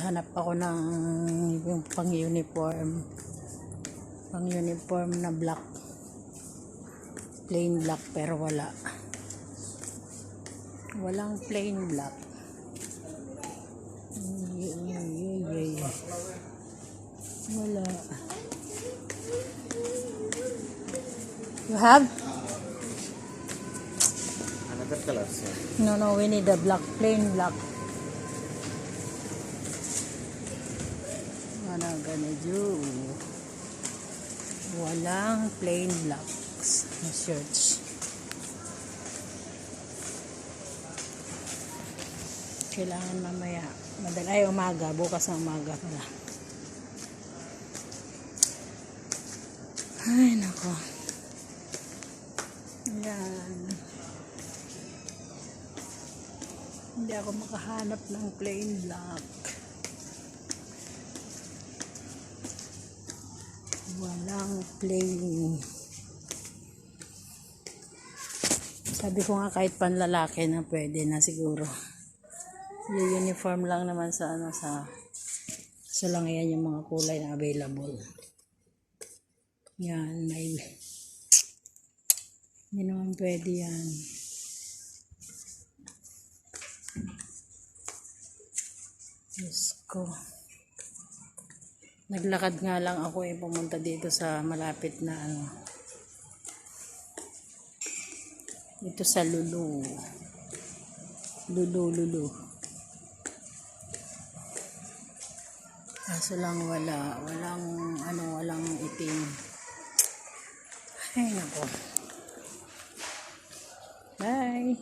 Hanap ako ng yung pang uniform na black, plain black, pero walang plain black. Wala. You have? Another color, sir. No, we need a black, plain black. What am I gonna do? Walang plain blacks na shirts. Kailangan mamaya. Ay, umaga. Bukas na umaga pala. Ay, nako. Ayan. Hindi ako makahanap ng plain black. Walang plain. Sabi ko nga kahit panlalaki na pwede na siguro. Yung uniform lang naman sa so lang yan yung mga kulay na available. Yan, hindi naman pwede yan. Diyos ko. Naglakad nga lang ako pumunta dito sa malapit na dito sa Lulu. Kaso lang walang itim. Ay nako. Bye.